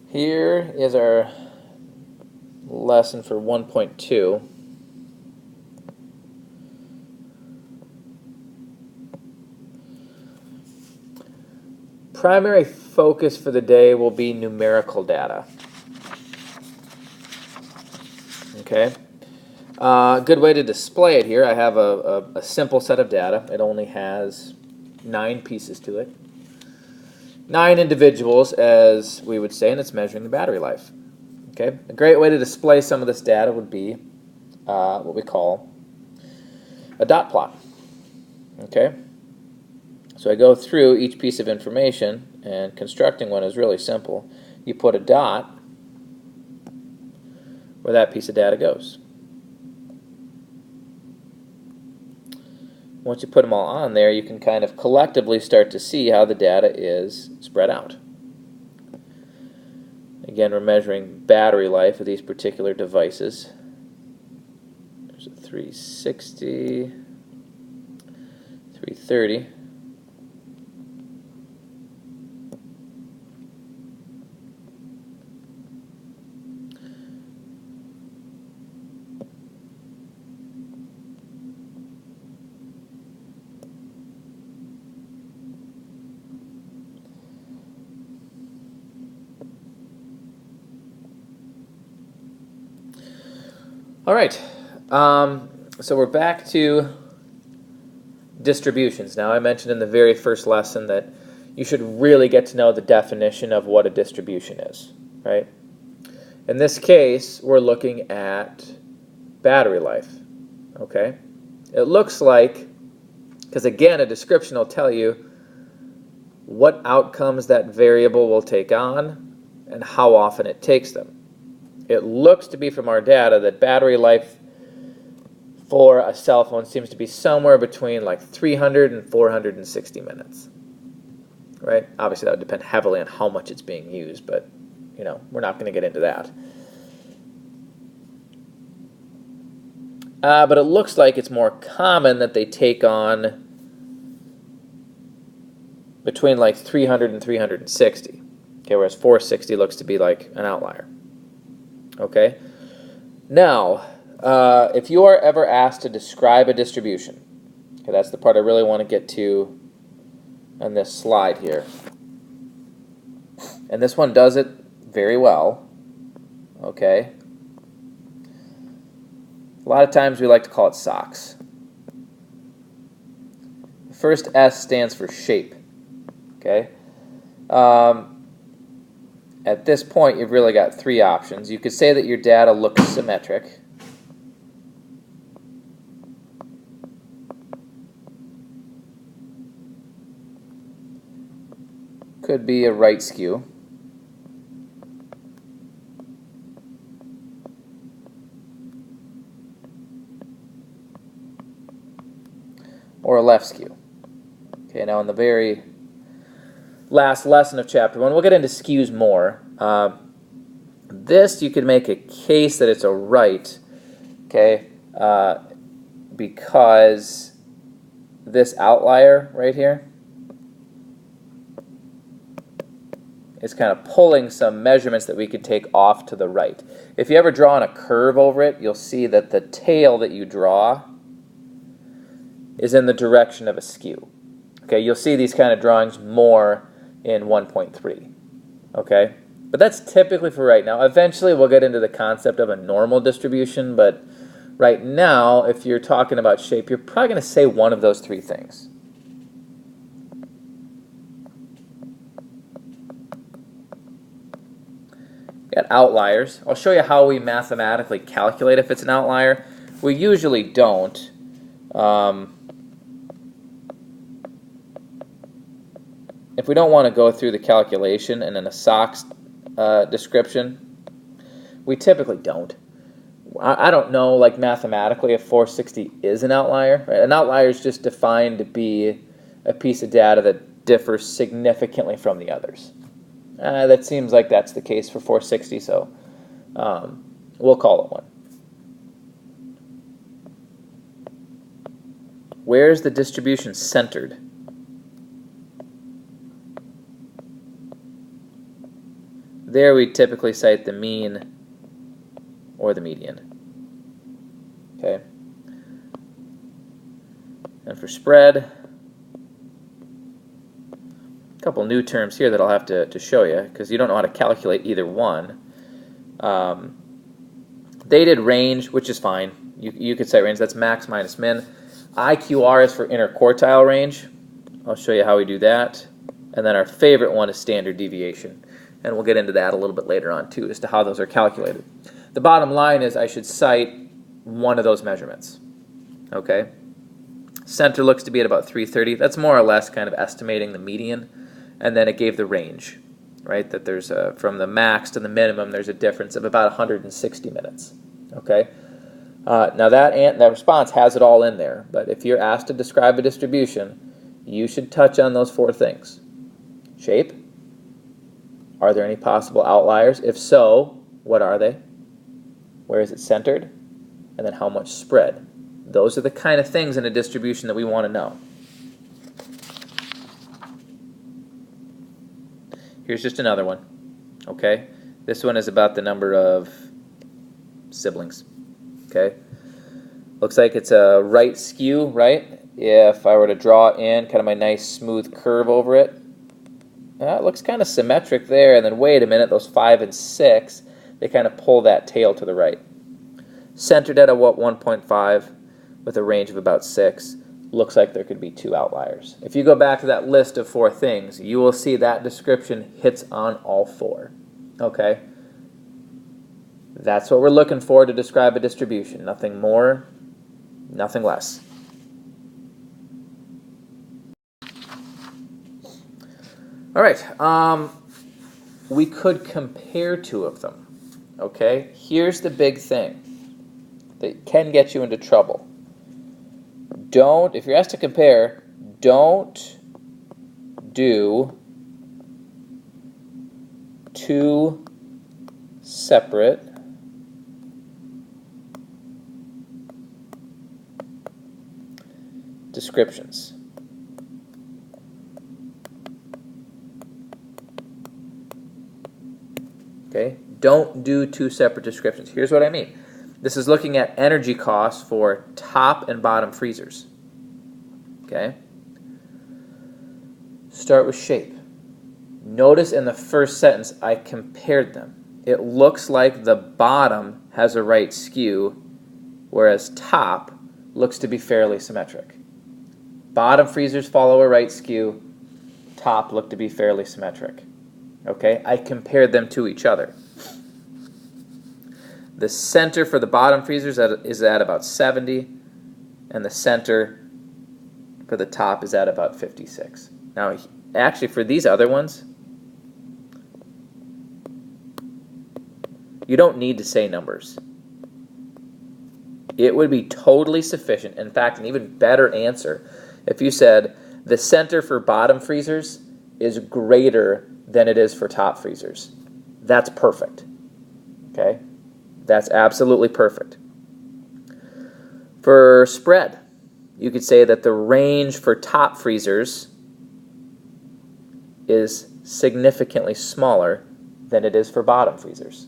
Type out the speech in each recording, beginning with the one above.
Here is our lesson for 1.2. Primary focus for the day will be numerical data. Okay. Good way to display it here. I have a simple set of data. It only has 9 pieces to it. 9 individuals, as we would say, and it's measuring the battery life. Okay. A great way to display some of this data would be what we call a dot plot. Okay. So I go through each piece of information, and constructing one is really simple. You put a dot where that piece of data goes. Once you put them all on there, you can kind of collectively start to see how the data is spread out. Again, we're measuring battery life of these particular devices. There's a 360, 330. All right, so we're back to distributions. Now, I mentioned in the very first lesson that you should really get to know the definition of what a distribution is, right? In this case, we're looking at battery life, okay? It looks like, because again, a description will tell you what outcomes that variable will take on and how often it takes them. It looks to be from our data that battery life for a cell phone seems to be somewhere between like 300 and 460 minutes, right? Obviously, that would depend heavily on how much it's being used, but you know, we're not going to get into that. But it looks like it's more common that they take on between like 300 and 360, okay, whereas 460 looks to be like an outlier. Okay. Now, if you are ever asked to describe a distribution, okay, that's the part I really want to get to on this slide here. And this one does it very well. Okay. A lot of times we like to call it SOX. The first S stands for shape. Okay. At this point, you've really got 3 options. You could say that your data looks symmetric. Could be a right skew. Or a left skew. Okay, now in the very last lesson of chapter 1, we'll get into skews more. This, you could make a case that it's a right, okay, because this outlier right here is kind of pulling some measurements that we could take off to the right. If you ever draw on a curve over it, you'll see that the tail that you draw is in the direction of a skew. Okay, you'll see these kind of drawings more in 1.3. Okay, but that's typically for right now. Eventually we'll get into the concept of a normal distribution, but right now, if you're talking about shape, you're probably going to say one of those 3 things. Got outliers. I'll show you how we mathematically calculate if it's an outlier. We usually don't. If we don't want to go through the calculation and then a SOX description, we typically don't. I don't know, like mathematically, if 460 is an outlier. Right? An outlier is just defined to be a piece of data that differs significantly from the others. That seems like that's the case for 460, so we'll call it one. Where is the distribution centered? There we typically cite the mean or the median. Okay. And for spread, a couple new terms here that I'll have to show you because you don't know how to calculate either one. They did range, which is fine. You could say range, that's max minus min. IQR is for interquartile range. I'll show you how we do that. And then our favorite one is standard deviation. And we'll get into that a little bit later on too as to how those are calculated. The bottom line is I should cite one of those measurements. Okay? Center looks to be at about 330. That's more or less kind of estimating the median. And then it gave the range, right? That there's from the max to the minimum, there's a difference of about 160 minutes. Okay? Now that response has it all in there. But if you're asked to describe a distribution, you should touch on those four things. Shape. Are there any possible outliers? If so, what are they? Where is it centered? And then how much spread? Those are the kind of things in a distribution that we want to know. Here's just another one. Okay? This one is about the number of siblings. Okay? Looks like it's a right skew, right? If I were to draw in kind of my nice smooth curve over it, it looks kind of symmetric there, and then wait a minute, those 5 and 6, they kind of pull that tail to the right. Centered at a 1.5 with a range of about 6, looks like there could be 2 outliers. If you go back to that list of 4 things, you will see that description hits on all 4. Okay? That's what we're looking for to describe a distribution. Nothing more, nothing less. All right, we could compare 2 of them, okay? Here's the big thing that can get you into trouble. If you're asked to compare, don't do 2 separate descriptions. Okay? Don't do 2 separate descriptions. Here's what I mean. This is looking at energy costs for top and bottom freezers. Okay? Start with shape. Notice in the first sentence I compared them. It looks like the bottom has a right skew, whereas top looks to be fairly symmetric. Bottom freezers follow a right skew. Top look to be fairly symmetric. Okay, I compared them to each other. The center for the bottom freezers is at about 70, and the center for the top is at about 56. Now, actually, for these other ones, you don't need to say numbers. It would be totally sufficient, in fact, an even better answer, if you said the center for bottom freezers is greater than it is for top freezers. That's perfect. Okay? That's absolutely perfect. For spread, you could say that the range for top freezers is significantly smaller than it is for bottom freezers.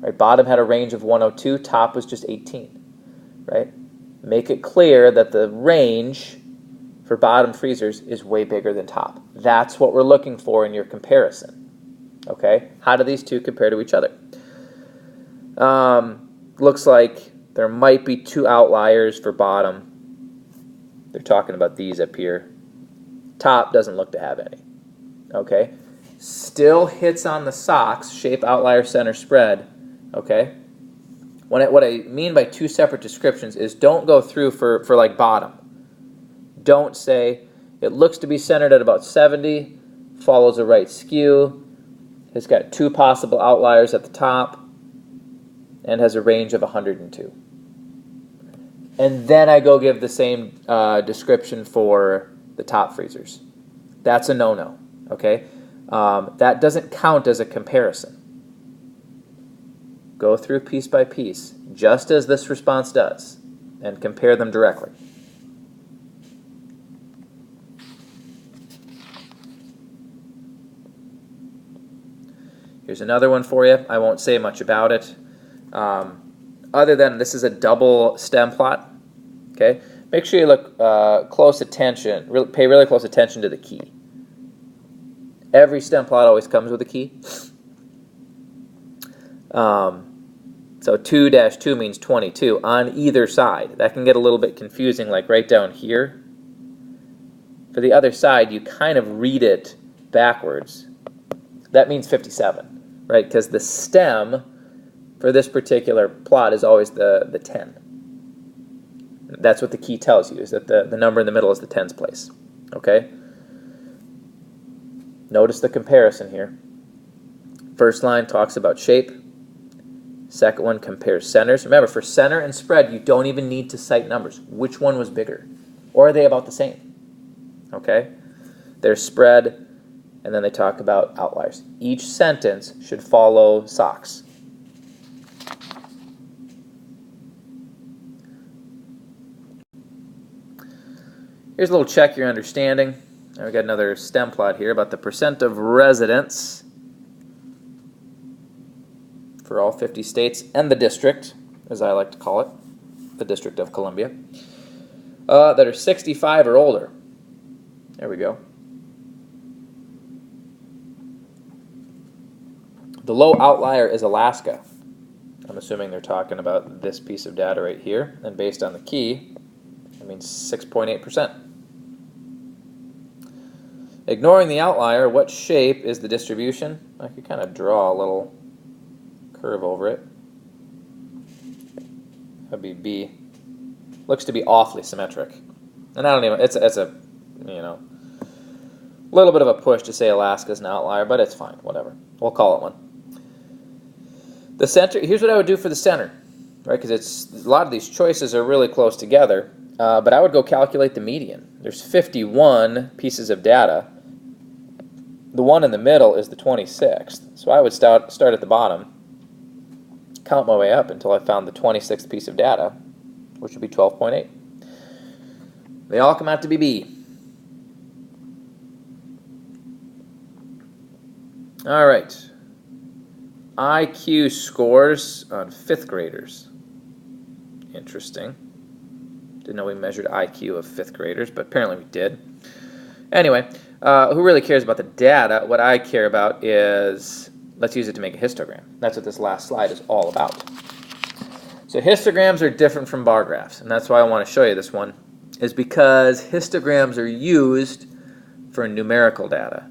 Right? Bottom had a range of 102, top was just 18. Right? Make it clear that the range for bottom freezers is way bigger than top. That's what we're looking for in your comparison. Okay? How do these two compare to each other? Looks like there might be 2 outliers for bottom. They're talking about these up here. Top doesn't look to have any. Okay? Still hits on the socks, shape, outlier, center, spread. Okay? What I mean by 2 separate descriptions is don't go through for like bottom. Don't say it looks to be centered at about 70, follows a right skew, has got 2 possible outliers at the top, and has a range of 102. And then I go give the same description for the top freezers. That's a no-no, okay? That doesn't count as a comparison. Go through piece by piece, just as this response does, and compare them directly. Here's another one for you. I won't say much about it. Other than this is a double stem plot. Okay, make sure you look close attention. Pay really close attention to the key. Every stem plot always comes with a key. So 2-2 means 22 on either side. That can get a little bit confusing, like right down here. For the other side, you kind of read it backwards. That means 57, right? Because the stem for this particular plot is always the 10. That's what the key tells you, is that the number in the middle is the tens place. Okay? Notice the comparison here. First line talks about shape. Second one compares centers. Remember, for center and spread, you don't even need to cite numbers. Which one was bigger? Or are they about the same? Okay? There's spread, and then they talk about outliers. Each sentence should follow SOX. Here's a little check your understanding. Now we got another stem plot here about the percent of residents for all 50 states and the district, as I like to call it, the District of Columbia, that are 65 or older. There we go. The low outlier is Alaska. I'm assuming they're talking about this piece of data right here, and based on the key, that means 6.8%. Ignoring the outlier, what shape is the distribution? I could kind of draw a little curve over it. That'd be B. Looks to be awfully symmetric. And I don't even, it's a, you know, little bit of a push to say Alaska's an outlier, but it's fine, whatever. We'll call it one. The center, here's what I would do for the center, right? Because it's, a lot of these choices are really close together, but I would go calculate the median. There's 51 pieces of data. The one in the middle is the 26th. So I would start at the bottom, count my way up until I found the 26th piece of data, which would be 12.8. They all come out to be B. All right. IQ scores on 5th graders. Interesting. Didn't know we measured IQ of 5th graders, but apparently we did. Anyway, who really cares about the data? What I care about is, let's use it to make a histogram. That's what this last slide is all about. So histograms are different from bar graphs, and that's why I want to show you this one, is because histograms are used for numerical data.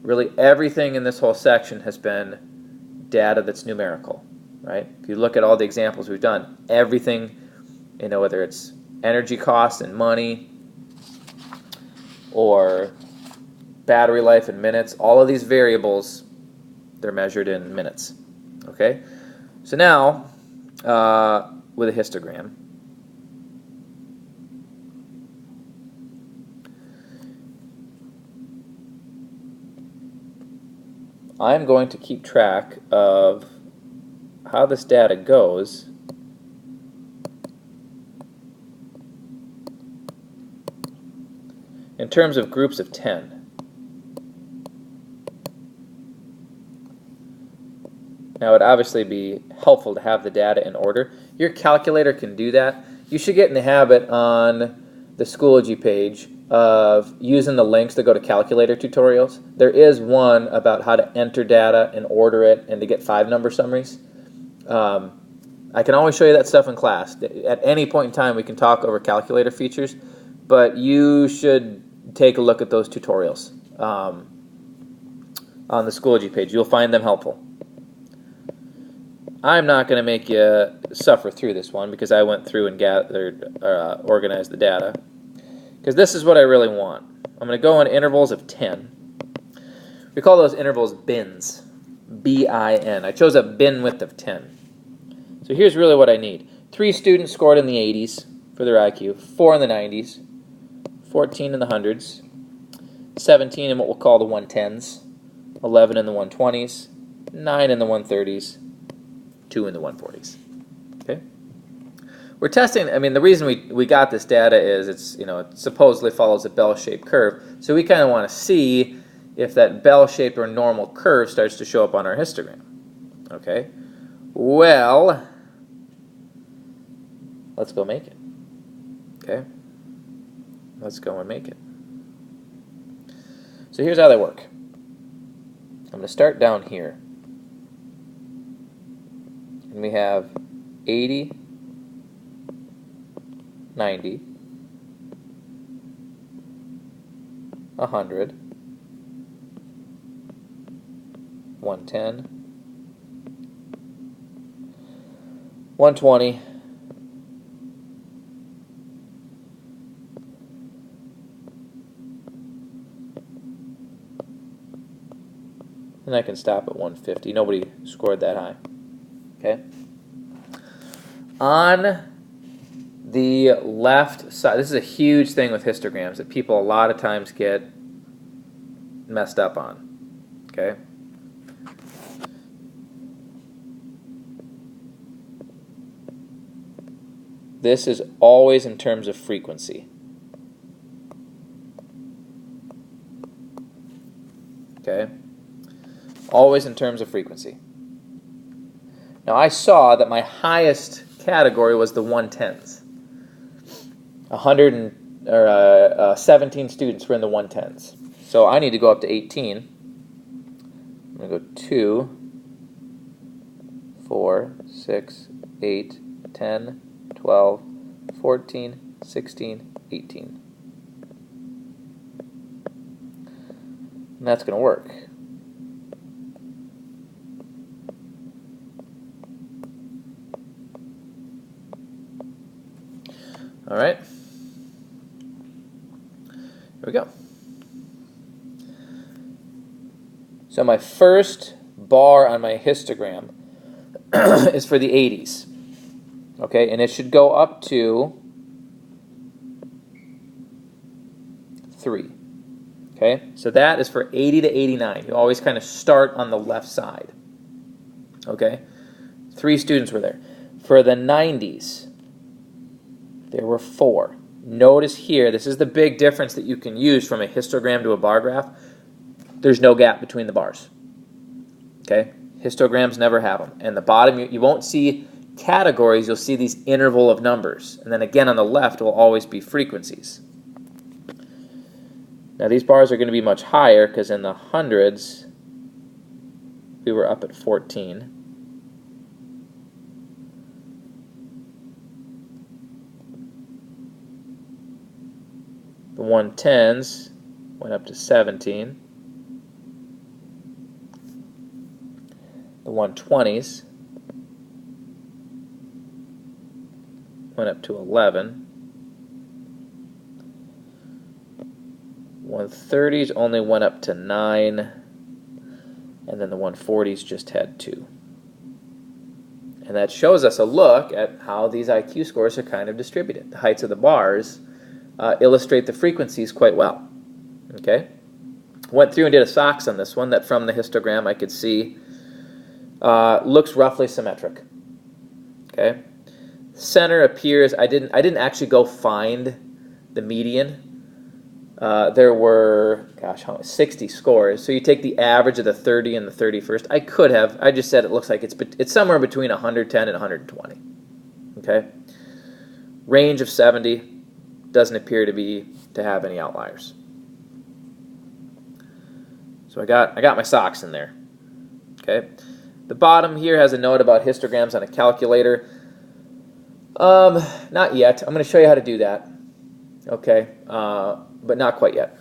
Really, everything in this whole section has been data that's numerical, right? If you look at all the examples we've done, everything, you know, whether it's energy costs and money or battery life in minutes, all of these variables, they're measured in minutes, okay? So now, with a histogram, I'm going to keep track of how this data goes in terms of groups of 10. Now, it would obviously be helpful to have the data in order. Your calculator can do that. You should get in the habit on the Schoology page of using the links to go to calculator tutorials. There is one about how to enter data and order it and to get 5-number summaries. I can always show you that stuff in class. At any point in time, we can talk over calculator features, but you should take a look at those tutorials on the Schoology page. You'll find them helpful. I'm not going to make you suffer through this one because I went through and gathered, organized the data. Because this is what I really want. I'm going to go in intervals of 10. We call those intervals bins. B-I-N. I chose a bin width of 10. So here's really what I need. 3 students scored in the 80s for their IQ, 4 in the 90s, 14 in the hundreds, 17 in what we'll call the 110s, 11 in the 120s, 9 in the 130s, 2 in the 140s. Okay? We're testing, I mean, the reason we got this data is it's, you know, it supposedly follows a bell-shaped curve. So we kind of want to see if that bell-shaped or normal curve starts to show up on our histogram. Okay, well, let's go make it. Okay, let's go and make it. So here's how they work. I'm going to start down here. And we have 80, 90, 100, 110, 120, and I can stop at 150. Nobody scored that high. Okay. On the left side, this is a huge thing with histograms that people a lot of times get messed up on. Okay. This is always in terms of frequency. Okay. Always in terms of frequency. Now I saw that my highest category was the 110s. 17 students were in the 110s. So I need to go up to 18. I'm going to go 2, 4, 6, 8, 10, 12, 14, 16, 18. And that's going to work. All right, here we go. So my first bar on my histogram is for the 80s, okay, and it should go up to 3, okay? So that is for 80 to 89. You always kind of start on the left side, okay? 3 students were there. For the 90s, there were 4. Notice here, this is the big difference that you can use from a histogram to a bar graph. There's no gap between the bars. Okay? Histograms never have them. And the bottom, you won't see categories, you'll see these interval of numbers. And then again on the left will always be frequencies. Now these bars are going to be much higher because in the hundreds, we were up at 14. The 110s went up to 17. The 120s went up to 11. 130s only went up to 9. And then the 140s just had 2. And that shows us a look at how these IQ scores are kind of distributed. The heights of the bars illustrate the frequencies quite well. Okay, went through and did a SOX on this one that from the histogram I could see looks roughly symmetric. Okay, center appears. I didn't actually go find the median. There were 60 scores. So you take the average of the 30 and the 31st. I could have. I just said it looks like it's somewhere between 110 and 120. Okay, range of 70. Doesn't appear to have any outliers. So I got my SOX in there. Okay. The bottom here has a note about histograms on a calculator. Not yet. I'm going to show you how to do that. Okay, but not quite yet.